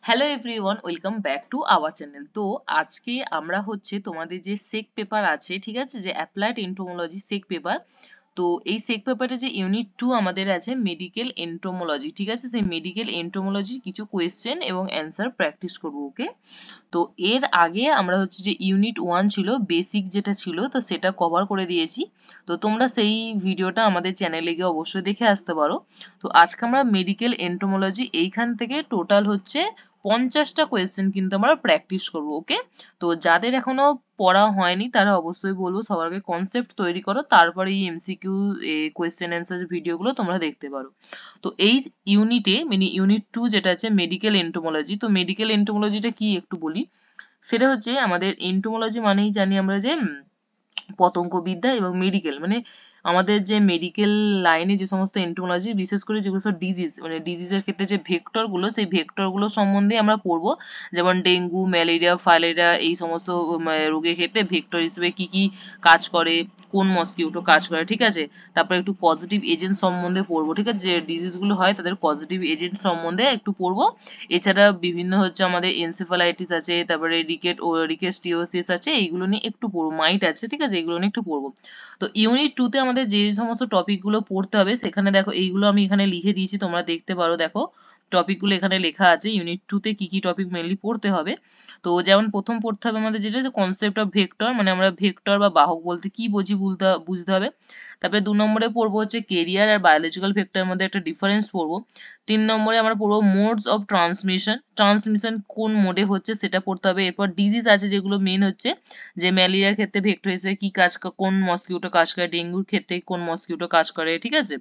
Hello everyone, welcome back to our channel. তো আজকে আমরা হচ্ছে তোমাদের যে সেক পেপার আছে, ঠিক আছে, যে অ্যাপ্লাইড এন্টোমোলজি সেক পেপার। তো এই সেক পেপারে যে ইউনিট 2 আমাদের আছে মেডিকেল এন্টোমোলজি, ঠিক আছে, সেই মেডিকেল এন্টোমোলজির কিছু কোয়েশ্চেন এবং অ্যান্সার প্র্যাকটিস করবো। ওকে, তো এর আগে আমরা হচ্ছে যে ইউনিট 1 ছিল বেসিক যেটা ছিল, তো সেটা কভার করে দিয়েছি। তো তোমরা সেই ভিডিওটা আমাদের চ্যানেলে গিয়ে অবশ্যই দেখে আসতে পারো। তো আজকে আমরা মেডিকেল এন্টোমোলজি এইখান থেকে টোটাল হচ্ছে 50টা কোয়েশ্চেন কিন্তু আমরা প্র্যাকটিস করবো। ওকে, তো যাদের এখনো পড়া হয়নি তারা অবশ্যই বলবো সবার আগে কনসেপ্ট তৈরি করো, তারপরে এই এমসিকিউ কোয়েশ্চেন অ্যান্সার ভিডিওগুলো তোমরা দেখতে পারো। তো এই ইউনিটে মানে ইউনিট 2 যেটা আছে মেডিকেল এন্টোমোলজি, তো মেডিকেল এন্টোমোলজিটা কি একটু বলি। সেটা হচ্ছে আমাদের এন্টোমোলজি মানেই জানি আমরা যে পতঙ্গবিদ্যা এবং মেডিকেল মানে আমাদের যে মেডিকেল লাইনে যে সমস্ত এন্টোমোলজি, বিশেষ করে যেগুলো সব ডিজিজ মানে ডিজিজের ক্ষেত্রে যে ভেক্টর গুলো, সেই ভেক্টর গুলো সম্বন্ধে আমরা পড়বো। যেমন ডেঙ্গু, ম্যালেরিয়া, ফাইলেরিয়া এই সমস্ত রোগের ক্ষেত্রে ভেক্টর হিসেবে কি কি কাজ করে, কোন মসকিউটো কাজ করে, ঠিক আছে। তারপরে একটু পজিটিভ এজেন্ট সম্বন্ধে পড়বো, ঠিক আছে, যে ডিজিজ গুলো হয় তাদের পজিটিভ এজেন্ট সম্বন্ধে একটু পড়বো। এছাড়া বিভিন্ন হচ্ছে আমাদের এনসেফালাইটিস আছে, তারপরে রিকেস্টিওসিস আছে, এইগুলো নিয়ে একটু পড়বো। মাইট আছে, ঠিক আছে, এইগুলো নিয়ে একটু পড়বো। তো ইউনিট 2 তে আমাদের যে সমস্ত টপিক গুলো পড়তে হবে সেখানে দেখো এইগুলো আমি এখানে লিখে দিয়েছি, তোমরা দেখতে পারো। দেখো টপিক গুলো এখানে লেখা আছে ইউনিট 2 তে কি কি টপিক মেইনলি পড়তে হবে। তো যেমন প্রথম পড়তে হবে আমাদের যেটা কনসেপ্ট অফ ভেক্টর, মানে আমরা ভেক্টর বা বাহক বলতে কি বুঝি বুঝতে হবে। তারপরে 2 নম্বরে পড়বো হচ্ছে কেরিয়ার আর বায়োলজিক্যাল ভেক্টরের মধ্যে একটা ডিফারেন্স পড়বো। 3 নম্বরে আমরা পড়বো মোডস অফ ট্রান্সমিশন, ট্রান্সমিশন কোন মোডে হচ্ছে সেটা পড়তে হবে। এরপর ডিজিজ আছে যেগুলো মেন হচ্ছে যে ম্যালেরিয়ার ক্ষেত্রে ভেক্টর হিসেবে কি কাজ কোন মসকিউটো কাজ করে, ডেঙ্গুর ক্ষেত্রে কোন মসকিউটো কাজ করে, ঠিক আছে।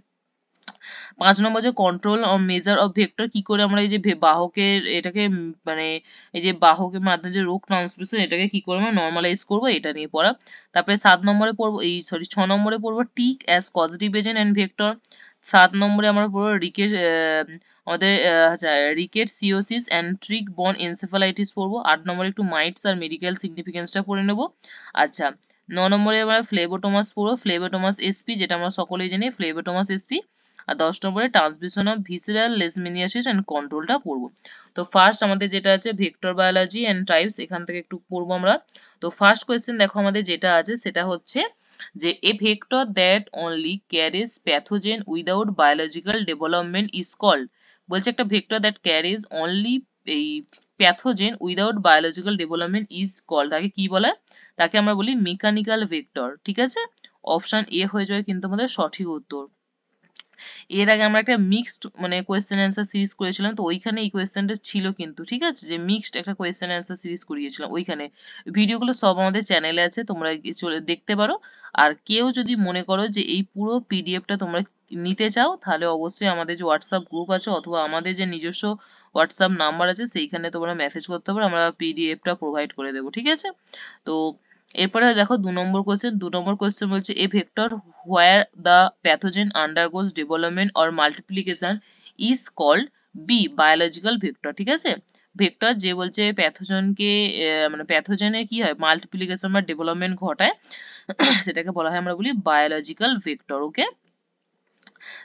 5 নম্বর যে control or measure of vector, কি করে আমরা এই যে বাহকের এটাকে মানে এই যে বাহকের মাধ্যমে যে রোগ ট্রান্সমিশন এটাকে কি করে আমরা নরমালাইজ করবো, এটা নিয়ে পড়া। তারপরে 7 নম্বরে পড়বো 6 নম্বরে পড়বো tick as positive agent and vector. 7 নম্বরে আমরা পড়বো আমাদের rickettsiosis and tick borne encephalitis পড়বো। 8 নম্বরে একটু মাইটস আর মেডিকেল সিগনিফিকেন্সটা পড়ে নেবো। আচ্ছা, 9 নম্বরে আমরা ফ্লেবোটোমাস পড়বো, ফ্লেবোটোমাস এসপি, যেটা আমরা সকলেই জানি ফ্লেবোটোমাস এসপি। আর 10 নম্বরে ট্রান্সমিশন অফ ভিসেরাল লেশমিনিয়াসিস এন্ড কন্ট্রোলটা পড়বো। তো ফার্স্ট আমাদের যেটা আছে ভেক্টর বায়োলজি এন্ড টাইপস, এখান থেকে একটু পড়বো আমরা। তো ফার্স্ট কোয়েশ্চেন দেখো আমাদের যেটা আছে সেটা হচ্ছে যে a vector that only carries pathogen without biological development is called. বলছে একটা ভেক্টর দ্যাট ক্যারিজ অনলি এই pathogen without biological development is called, তাকে কি বলে? তাকে আমরা বলি মেকানিক্যাল ভেক্টর, ঠিক আছে। অপশন এ হয়ে যাবে কিন্তু আমাদের সঠিক উত্তর। এর আগে আমরা একটা মিক্সড মানে কোয়েশ্চেন অ্যান্সার সিরিজ করেছিলাম, তো ওইখানে এই কোয়েশ্চেনটা ছিল কিন্তু, ঠিক আছে, যে মিক্সড একটা কোয়েশ্চেন অ্যান্সার সিরিজ করিয়েছিলাম। ওইখানে ভিডিওগুলো সব আমাদের চ্যানেলে আছে, তোমরা চলে দেখতে পারো। আর কেউ যদি মনে করো যে এই পুরো পিডিএফটা তোমরা নিতে চাও, তাহলে অবশ্যই আমাদের যে হোয়াটসঅ্যাপ গ্রুপ আছে অথবা আমাদের যে নিজস্ব হোয়াটসঅ্যাপ নাম্বার আছে সেইখানে তোমরা মেসেজ করতে পারো, আমরা পিডিএফটা প্রোভাইড করে দেবো, ঠিক আছে। তো এরপরে দেখো 2 নম্বর কোয়েশ্চেন। 2 নম্বর কোয়েশ্চেন বলছে a vector where the pathogen undergoes development or multiplication is called B biological vector, ঠিক আছে। ভেক্টর যে বলছে প্যাথোজেনকে মানে প্যাথোজেনের কি হয় মাল্টিপ্লিকেশন বা ডেভেলপমেন্ট ঘটায় সেটাকে বলা হয় আমরা বলি বায়োলজিক্যাল ভেক্টর। ওকে,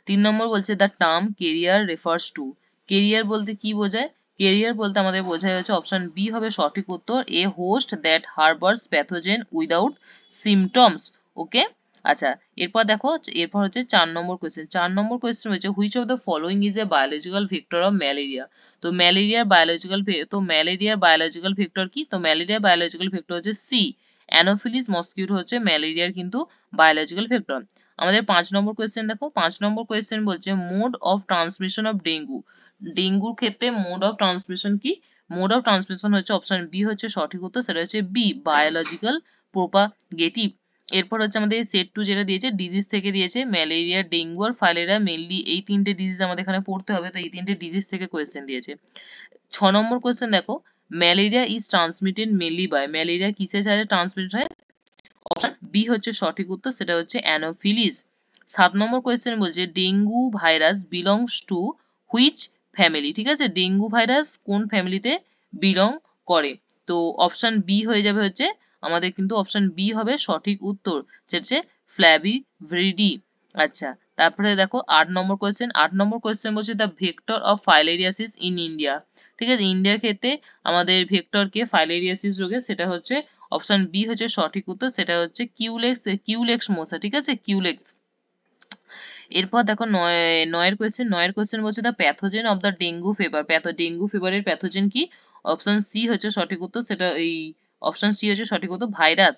3 নম্বর বলছে the term career refers to. Career বলতে কি বোঝায়? কেরিয়ার বলতে আমাদের বোঝায় হচ্ছে অপশন বি হবে সঠিক উত্তর, a host that harbours pathogen without symptoms. Okay, আচ্ছা, এরপর দেখো এরপর হচ্ছে 4 নম্বর কোয়েশ্চেন। 4 নম্বর কোয়েশ্চেন হচ্ছে which of the following is a biological vector of malaria. তো ম্যালেরিয়ার বায়োলজিক্যাল ভেক্টর কি? তো ম্যালেরিয়ার বায়োলজিক্যাল ভেক্টর হচ্ছে সি, অ্যানোফিলিস মসকিউটো হচ্ছে ম্যালেরিয়ার কিন্তু বায়োলজিক্যাল ভেক্টর। আমাদের 5 নম্বর কোয়েশ্চেন দেখো। 5 নম্বর কোয়েশ্চেন বলছে mode of transmission of dengue. ডেঙ্গুর ক্ষেত্রে মোড অফ ট্রান্সমিশন কি? মোড অফ ট্রান্সমিশন হচ্ছে অপশন বি হচ্ছে সঠিক উত্তর, সেটা হচ্ছে বি বায়োলজিক্যাল প্রোপাগেটিভ। এরপর হচ্ছে আমাদের সেট 2 যেটা দিয়েছে ডিজিজ থেকে দিয়েছে ম্যালেরিয়া, ডেঙ্গু আর ফাইলেরিয়া, মেইনলি এই তিনটে ডিজিজ আমাদের এখানে পড়তে হবে, তো এই তিনটে ডিজিজ থেকে কোয়েশ্চেন দিয়েছে। 6 নম্বর কোয়েশ্চেন দেখো malaria is transmitted mainly by, malaria কিসের সাথে ট্রান্সমিট হয়? অপশন বি হচ্ছে সঠিক উত্তর, সেটা হচ্ছে অ্যানোফিলিস। 7 নম্বর কোয়েশ্চেন বলছে dengue virus belongs to which family, ঠিক আছে, ডেঙ্গু ভাইরাস কোন ফ্যামিলিতে বিলং করে? তো অপশন বি হয়ে যাবে হচ্ছে আমাদের কিন্তু অপশন বি হবে সঠিক উত্তর, যেটা হচ্ছে ফ্ল্যাভিভিরিডি। আচ্ছা, তারপরে দেখো 8 নম্বর কোয়েশ্চেন বলছে the vector of filariasis in India. ঠিক আছে, ইন্ডিয়ার ক্ষেত্রে আমাদের ভেক্টরকে ফাইলেরিয়াসিস রোগে, সেটা হচ্ছে অপশন বি হচ্ছে সঠিক উত্তর, সেটা হচ্ছে কিউলেক্স মশা। ঠিক আছে, কিউলেক্স। এরপর দেখো নয়ের কোয়েশ্চেন বলছে the pathogen of the dengue fever. ডেঙ্গু ফিভারের প্যাথোজেন কি? অপশন সি হচ্ছে সঠিক উত্তর, সেটা এই অপশন সি হচ্ছে সঠিক উত্তর, ভাইরাস।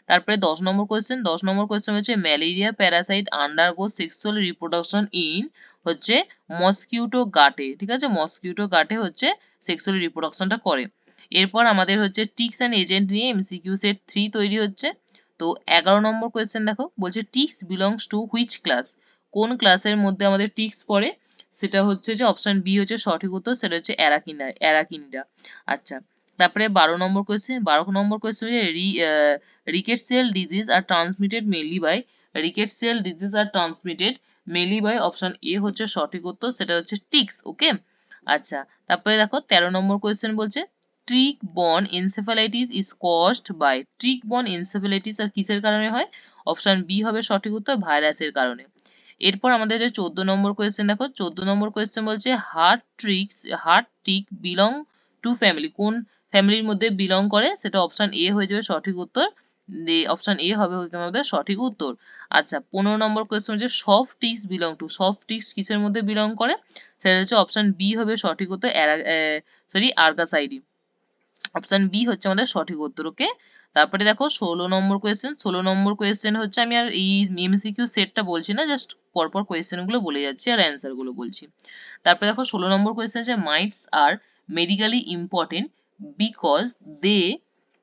তারপরে 10 নম্বর কোয়েশ্চেন হচ্ছে malaria Parasite undergo sexual reproduction in হচ্ছে মসকিউটো গাটে। ঠিক আছে, মসকিউটো গাটে হচ্ছে সেক্সুয়াল রিপ্রোডাকশনটা করে। এরপর আমাদের হচ্ছে টিক্স অ্যান্ড এজেন্ট নিয়ে এমসিকিউ সেট 3 তৈরি হচ্ছে। তো 11 নম্বর কোয়েশ্চেন দেখো, বলছে ticks belongs to which class? কোন ক্লাসের মধ্যে আমাদের টিক্স পড়ে? সেটা হচ্ছে যে অপশন বি হচ্ছে সঠিক উত্তর, সেটা হচ্ছে অ্যারাকিনিডা। আচ্ছা, তারপরে 12 number question rickettsial disease are transmitted mainly by option A হচ্ছে সঠিক উত্তর, সেটা হচ্ছে টিক্স। ওকে, আচ্ছা, তারপরে দেখো 13 নম্বর কোয়েশ্চেন বলছে tick borne encephalitis is caused by. Tick borne encephalitis আর কিসের কারণে হয়? অপশন বি হবে সঠিক উত্তর, ভাইরাসের কারণে। এরপর আমাদের যে 14 নম্বর কোয়েশ্চেন দেখো, 14 নম্বর কোয়েশ্চেন বলছে heart tick belong to family. কোন ফ্যামিলির মধ্যে বিলং করে? সেটা অপশন এ হয়ে যাবে সঠিক উত্তর, অপশন এ হবে আমাদের সঠিক উত্তর। আচ্ছা, 15 নম্বর কোয়েশ্চেন হচ্ছে সফট টিক্স কিসের মধ্যে বিলং করে? সেটা হচ্ছে অপশন বি হবে সঠিক উত্তর, আর্গাসাইডি। অপশন বি হচ্ছে আমাদের সঠিক উত্তর। ওকে, তারপরে দেখো 16 নম্বর কোয়েশ্চেন হচ্ছে, আমি আর এই এমসিকিউ সেটটা বলছি না, জাস্ট পরপর কোয়েশ্চেন গুলো বলে যাচ্ছি আর অ্যান্সার গুলো বলছি। তারপরে দেখো 16 নম্বর কোয়েশ্চেন হচ্ছে mites are medically important because they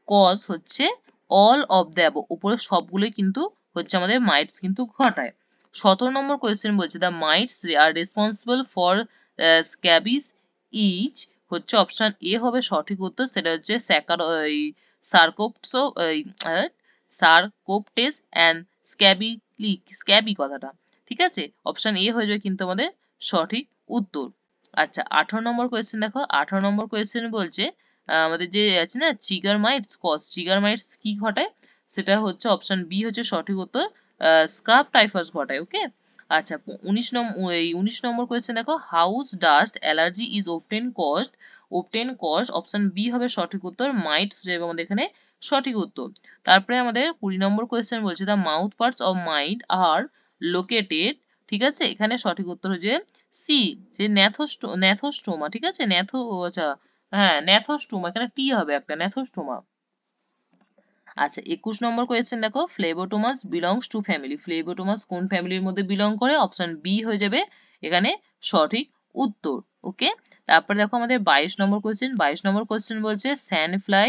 cause হচ্ছে অল অফ দ্য অ্যাবভ। উপরে সবগুলোই কিন্তু হচ্ছে আমাদের মাইটস কিন্তু ঘটায়। 17 নম্বর কোয়েশ্চেন বলছে the mites are responsible for scabies itch হচ্ছে অপশন এ হবে সঠিক উত্তর, সেটা হচ্ছে সার্কোপটেস অ্যান্ড স্ক্যাবি কথাটা। ঠিক আছে, অপশন এ হয়ে যাবে কিন্তু আমাদের সঠিক উত্তর। আচ্ছা, 18 নম্বর কোয়েশ্চেন দেখো, 18 নম্বর কোয়েশ্চেন বলছে আমাদের যে আছে না ট্রিগার মাইটস কি ঘটায়? সেটা হচ্ছে অপশন বি হচ্ছে সঠিক উত্তর, স্ক্রাব টাইফাস ঘটায়। ওকে, আচ্ছা, 19 নম্বর কোয়েশ্চেন দেখো house dust allergy is often caused option B হবে সঠিক উত্তর, মাইট যাবে আমাদের এখানে সঠিক উত্তর। তারপরে আমাদের 20 নম্বর কোয়েশ্চেন বলছে the mouth parts of mite are located. ঠিক আছে, এখানে সঠিক উত্তর হচ্ছে সি, যে ন্যাথোস্টোমা। ঠিক আছে, আচ্ছা, হ্যাঁ ন্যাথোস্টোমা, এখানে টি হবে একটা, ন্যাথোস্টোমা। আচ্ছা, 21 নম্বর কোয়েশ্চেন দেখো ফ্লেবোটোমাস বিলংস টু ফ্যামিলি। ফ্লেবোটোমাস কোন ফ্যামিলির মধ্যে বিলং করে? অপশন বি হয়ে যাবে এখানে সঠিক উত্তর। ওকে, তারপরে দেখো আমাদের 22 নম্বর কোয়েশ্চেন বলছে স্যান্ডফ্লাই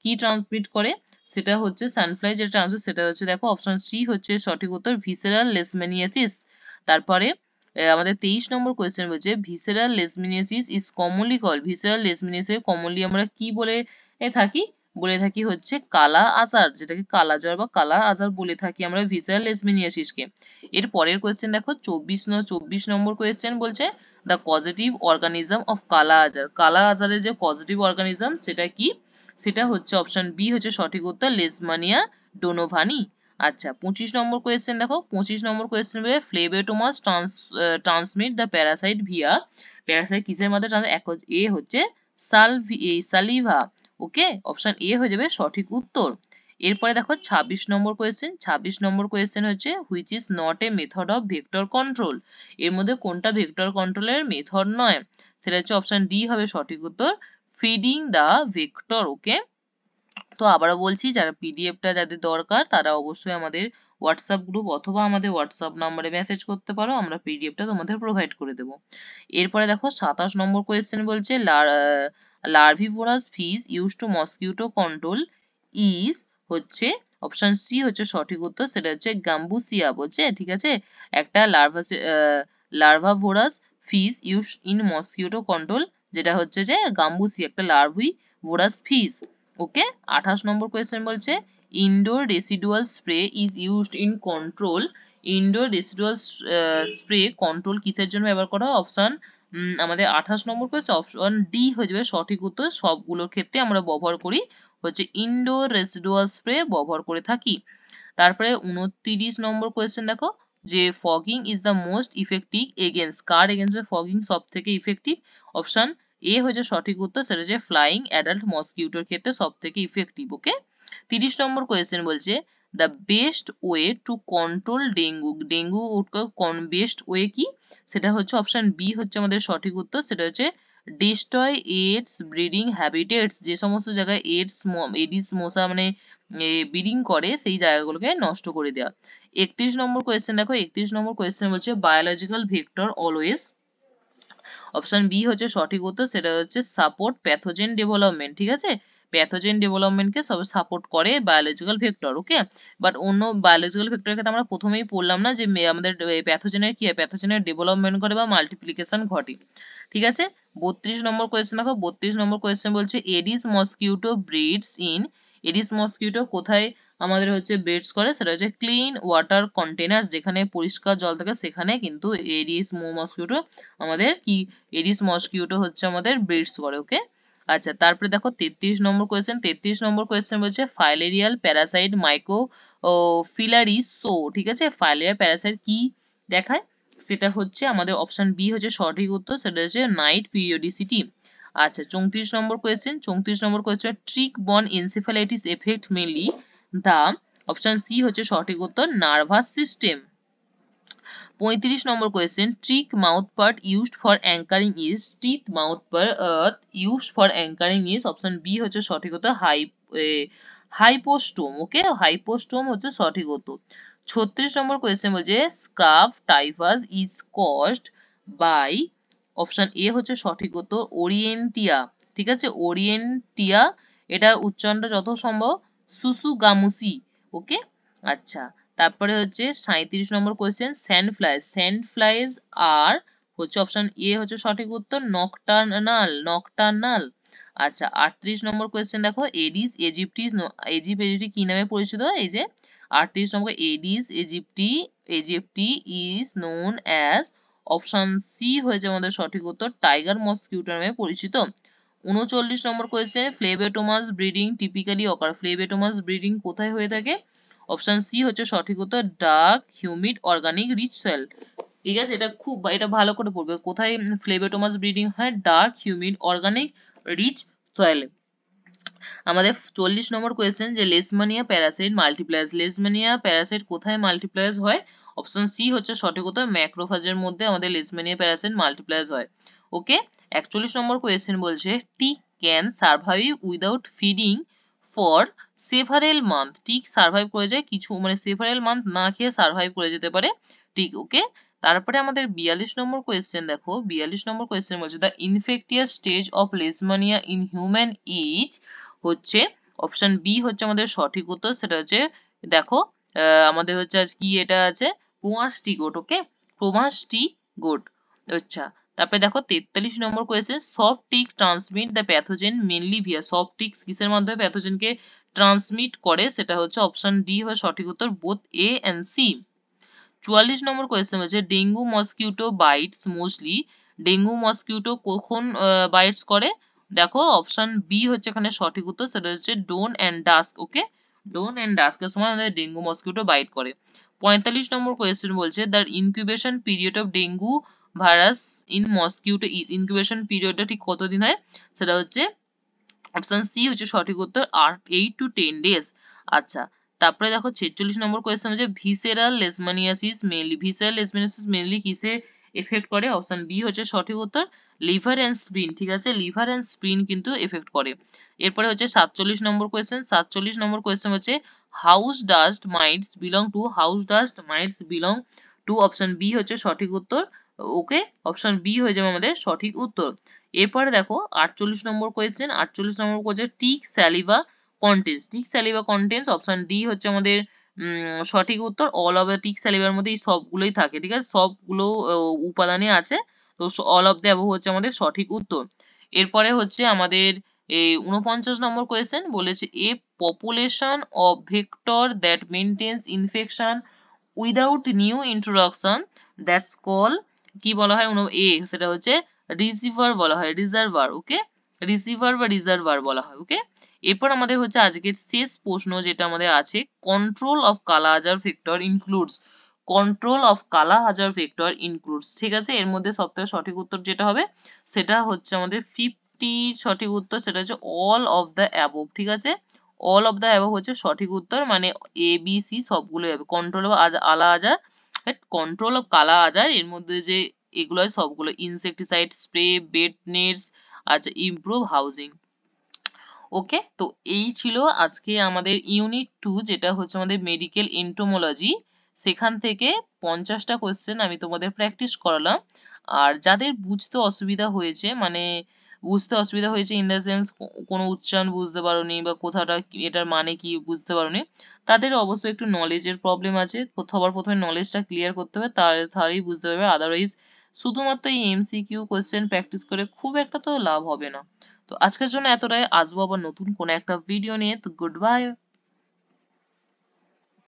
কি ট্রান্সমিট করে? সেটা হচ্ছে সানফ্লাই যেটা ট্রান্সমিট, সেটা হচ্ছে দেখো অপশন সি হচ্ছে সঠিক উত্তর, ভিসেরাল লেশমেনিয়াসিস। তারপরে আমাদের 23 নম্বর কোয়েশ্চেন বলছে ভিসেরাল লেশমেনিয়াসিস ইজ কমনলি আমরা কি বলে থাকি হচ্ছে কালা আজার, যেটাকে কালা জ্বর বা কালা আজার বলে থাকি আমরা ভিসেরাল লেশমেনিয়াসিসকে। এর পরের কোয়েশ্চেন দেখো 24 নম্বর কোয়েশ্চেন বলছে the causative organism of kala আজার। কালা আজারের যে কজেটিভ অর্গানিজম সেটা কি? সেটা হচ্ছে অপশন বি হচ্ছে সঠিক উত্তর, লেশমানিয়া ডোনোভানি। আচ্ছা, 25 নম্বর কোয়েশ্চেন দেখো, 25 নম্বর কোয়েশ্চেন বলে phlebotomus transmit the parasite via. Parasite কিসের মধ্যে এ হচ্ছে সালিভা। ওকে, অপশন এ হয়ে যাবে সঠিক উত্তর। এরপরে দেখো 26 নম্বর কোয়েশ্চেন হচ্ছে which is not a method of vector control. এর মধ্যে কোনটা ভেক্টর কন্ট্রোলের মেথড নয়? সেটা হচ্ছে অপশন ডি হবে সঠিক উত্তর, ফিডিং দা ভেক্টর। ওকে, তো আবারও বলছি যারা পিডিএফটা যাদের দরকার তারা অবশ্যই আমাদের হোয়াটসঅ্যাপ গ্রুপ অথবা আমাদের হোয়াটসঅ্যাপ নাম্বারে মেসেজ করতে পারো, আমরা পিডিএফটা তোমাদের প্রোভাইড করে দেবো। এরপরে দেখো 27 নম্বর কোয়েশ্চেন বলছে larvivorous fish use to mosquito control is হচ্ছে অপশন সি হচ্ছে সঠিক উত্তর, সেটা হচ্ছে গাম্বুসিয়া বলছে। ঠিক আছে, একটা larvivorous fish use in mosquito control, যেটা হচ্ছে যে গাম্বুসিয়া, একটা larvivorous fish. Okay, 28 number question বলছে indoor residual spray is used in control. Indoor residual spray control কিসের জন্য ব্যবহার করা হয়? অপশন আমাদের 28 নম্বর কোয়েশ্চেন অপশন ডি হয়ে যাবে সঠিক উত্তর, সবগুলোর ক্ষেত্রে আমরা ব্যবহার করি হচ্ছে ইনডোর রেসিডুয়াল স্প্রে ব্যবহার করে থাকি। তারপরে 29 নম্বর কোয়েশ্চেন দেখো যে fogging is the most effective against, কার এগেনস্টে ফগিং সব থেকে ইফেক্টিভ? অপশন এ হচ্ছে সঠিক উত্তর, সেটা হচ্ছে ফ্লাইং অ্যাডাল্ট মসকিউটোর ক্ষেত্রে সব থেকে ইফেক্টিভ। ওকে, 30 নম্বর কোয়েশ্চেন বলছে the best way to control dengue, dengue best way কি? সেটা হচ্ছে অপশন বি হচ্ছে আমাদের সঠিক উত্তর, সেটা হচ্ছে ডিস্ট্রয় এডস ব্রিডিং হ্যাবিটেটস, যে সমস্ত জায়গায় এডিস মশা মানে ব্রিডিং করে সেই জায়গাগুলোকে নষ্ট করে দেওয়া। 31 নম্বর কোয়েশ্চেন দেখো, 31 নম্বর কোয়েশ্চেন বলছে biological vector always, option B হচ্ছে সঠিক উত্তর, সেটা হচ্ছে সাপোর্ট প্যাথোজেন ডেভেলপমেন্ট। ঠিক আছে, প্যাথোজেন ডেভেলপমেন্টকে সব সাপোর্ট করে বায়োলজিক্যাল ভেক্টর। ওকে, বাট অন্য বায়োলজিক্যাল ভেক্টরের ক্ষেত্রে আমরা প্রথমেই পড়লাম না যে আমাদের প্যাথোজেনের কি হয়, প্যাথোজেনের ডেভেলপমেন্ট করে বা মাল্টিপ্লিকেশন ঘটে। ঠিক আছে, 32 নম্বর কোয়েশ্চেন দেখো, 32 নম্বর কোয়েশ্চেন বলছে Aedes mosquito breeds in, Aedes mosquito কোথায় আমাদের হচ্ছে ব্রিডস করে? সেটা হচ্ছে ক্লিন ওয়াটার কন্টেনার্স, যেখানে পরিষ্কার জল থাকে সেখানে কিন্তু এডিস মসকিউটো আমাদের কি, এডিস মসকিউটো হচ্ছে আমাদের ব্রিডস করে। ওকে, আচ্ছা তারপরে দেখো 33 নম্বর কোয়েশ্চেন, 33 নম্বর কোয়েশ্চেন বলছে ফাইলেরিয়াল প্যারাসাইট মাইক্রো ফিলারিসো। ঠিক আছে, ফাইলেরিয়াল প্যারাসাইট কি দেখায়? সেটা হচ্ছে আমাদের অপশন বি হচ্ছে সঠিক উত্তর, সেটা হচ্ছে নাইট পিরিয়ডিসিটি। আচ্ছা 34 number question, 34 number question tick borne encephalitis affect mainly the, option C হচ্ছে সঠিক উত্তর nervous system. 35 number question tick mouth part used for anchoring is, tick mouth part used for anchoring is, option B হচ্ছে সঠিক উত্তর হাইপোস্টোম। ওকে, হাইপোস্টোম হচ্ছে সঠিক উত্তর। 36 number question বলছে scrub typhus is caused by, option A হচ্ছে সঠিক উত্তর ওরিয়েন্টিয়া। ঠিক আছে, ওরিয়েন্টিয়া, এটা উচ্চারণটা যত সম্ভব সুসুগামুসি। ওকে, আচ্ছা তারপরে হচ্ছে 37 নম্বর কোয়েশ্চেন স্যান্ডফ্লাইজ আর হচ্ছে অপশন এ হচ্ছে সঠিক উত্তর নকটার্নাল। আচ্ছা 38 নম্বর কোয়েশ্চেন দেখো এডিস এজিপ্টি কি নামে পরিচিত? এই যে 38 number Aedes aegypti is known as, option C হয়েছে আমাদের সঠিক উত্তর টাইগার মসকিউটো নামে পরিচিত। 39 number question phlebotomus breeding typically occur, phlebotomus breeding কোথায় হয়ে থাকে? অপশন সি হচ্ছে সঠিক উত্তর dark humid organic rich soil. ঠিক আছে, এটা ভালো করে পড়বে, কোথায় ফ্লেবোটোমাস ব্রিডিং হয়? ডার্ক হিউমিড অর্গানিক রিচ সয়েলে। আমাদের 40 নম্বর কোয়েশ্চেন যে লেশমানিয়া প্যারাসাইট মাল্টিপ্লায়ার্স, লেশমানিয়া প্যারাসাইট কোথায় মাল্টিপ্লায়ার্স হয়? অপশন সি হচ্ছে সঠিক উত্তর ম্যাক্রোফাজের মধ্যে আমাদের লেশমানিয়া প্যারাসাইট মাল্টিপ্লায়ার্স হয়। ওকে, 41 নম্বর কোয়েশ্চেন বলছে tick can survive without feeding for several month, tick survive করে যায় কিছু মানে সেভারেল মান্থ না খেয়ে সার্ভাইভ করে যেতে পারে টিক। ওকে, তারপরে আমাদের 42 নম্বর কোয়েশ্চেন দেখো, 42 নম্বর কোয়েশ্চেন বলছে the infectious stage of leishmania in human is, হচ্ছে অপশন বি হচ্ছে আমাদের সঠিক উত্তর, সেটা হচ্ছে দেখো আমাদের হচ্ছে কি এটা আছে প্রোমাস্টিগোট। ওকে, প্রোমাস্টিগোট। আচ্ছা তারপরে দেখো 43 number question soft tick transmit the pathogen mainly via, soft ticks কিসের মাধ্যমে প্যাথোজেনকে ট্রান্সমিট করে? সেটা হচ্ছে অপশন ডি হয় সঠিক উত্তর both A and C. 44 number question হচ্ছে dengue mosquito bites mostly, dengue mosquito কখন বাইটস করে? দেখো অপশন বি হচ্ছে এখানে সঠিক উত্তর, সেটা হচ্ছে dawn and dusk. Okay, dawn and ডাস্কের সময় আমাদের ডেঙ্গু মসকিউটো বাইট করে। 45 নম্বর কোয়েশ্চেন বলছে the incubation period of dengue virus in mosquito is, incubation পিরিয়ডটা ঠিক কতদিন হয়? সেটা হচ্ছে অপশন সি হচ্ছে সঠিক উত্তর 8 to 10 days। আচ্ছা তারপরে দেখো 46 নম্বর কোয়েশ্চেন হচ্ছে ভিসেরাল লেশমানিয়াসিস মেইনলি কিসে এফেক্ট করে? অপশন বি হচ্ছে সঠিক উত্তর লিভার এন্ড স্প্লিন। ঠিক আছে, লিভার এন্ড স্প্লিন কিন্তু এফেক্ট করে। এরপরে হচ্ছে 47 নম্বর কোয়েশ্চেন, 47 নম্বর কোয়েশ্চেন হচ্ছে house dust mites belong to, option B হচ্ছে সঠিক উত্তর। ওকে, অপশন বি হয়ে যাবে আমাদের সঠিক উত্তর। এরপরে দেখো 48 number question, 48 number question tick saliva contents, option D হচ্ছে আমাদের সঠিক উত্তর অল অফ দ্য টিক স্যালিভার মধ্যে এই সবগুলোই থাকে। ঠিক আছে, সবগুলো উপাদানে আছে, তো অল অফ দ্য অ্যাবভ হচ্ছে আমাদের সঠিক উত্তর। এরপরে হচ্ছে আমাদের এই 49 নম্বর কোয়েশ্চেন বলেছে a population of vector that maintains infection without new introduction that's call, কি বলা হয়? এ সেটা হচ্ছে রিসিভার বলা হয়, রিজার্ভার। ওকে, রিসিভার বা রিজার্ভার বলা হয়। ওকে, এরপর আমাদের হচ্ছে আজকের শেষ প্রশ্ন যেটা আমাদের আছে control of kala azar vector includes, control of kala azar vector includes, ঠিক আছে? এর মধ্যে সবথেকে সঠিক উত্তর যেটা হবে সেটা হচ্ছে আমাদের 50 সঠিক উত্তর, সেটা হচ্ছে অল অফ দ্য অ্যাবভ, ঠিক আছে? অল অফ দ্য অ্যাবভ হচ্ছে সঠিক উত্তর, মানে এ বি সি সবগুলো হবে। কন্ট্রোল অফ আলা-আজার, কন্ট্রোল অফ কালা-আজার, এর মধ্যে যে এগুলো হয় সবগুলো ইনসেকটিসাইড স্প্রে, বেড নেটস, আচ্ছা ইমপ্রুভ হাউজিং। ওকে, তো এই ছিল আজকে আমাদের ইউনিট 2, যেটা হচ্ছে আমাদের মেডিকেল এন্টোমোলজি। সেখান থেকে 50টা কোয়েশ্চেন আমি তোমাদের প্র্যাকটিস করালাম। আর যাদের বুঝতে অসুবিধা হয়েছে, মানে বুঝতে অসুবিধা হয়েছে ইন দ্য সেন্স কোনো উচ্চারণ বুঝতে পারোনি বা কোথাটা এটার মানে কি বুঝতে পারোনি, তাদের অবশ্যই একটু নলেজের প্রবলেম আছে। সবার প্রথমে নলেজটা ক্লিয়ার করতে হবে, তাহলেই বুঝতে পারবে। আদারওয়াইজ শুধুমাত্র এই এমসিকিউ কোয়েশ্চেন প্র্যাকটিস করে খুব একটা তো লাভ হবে না। তো আজকের জন্য এতটাই, আসবো আবার নতুন কোনো একটা ভিডিও নিয়ে। তো গুড বাই।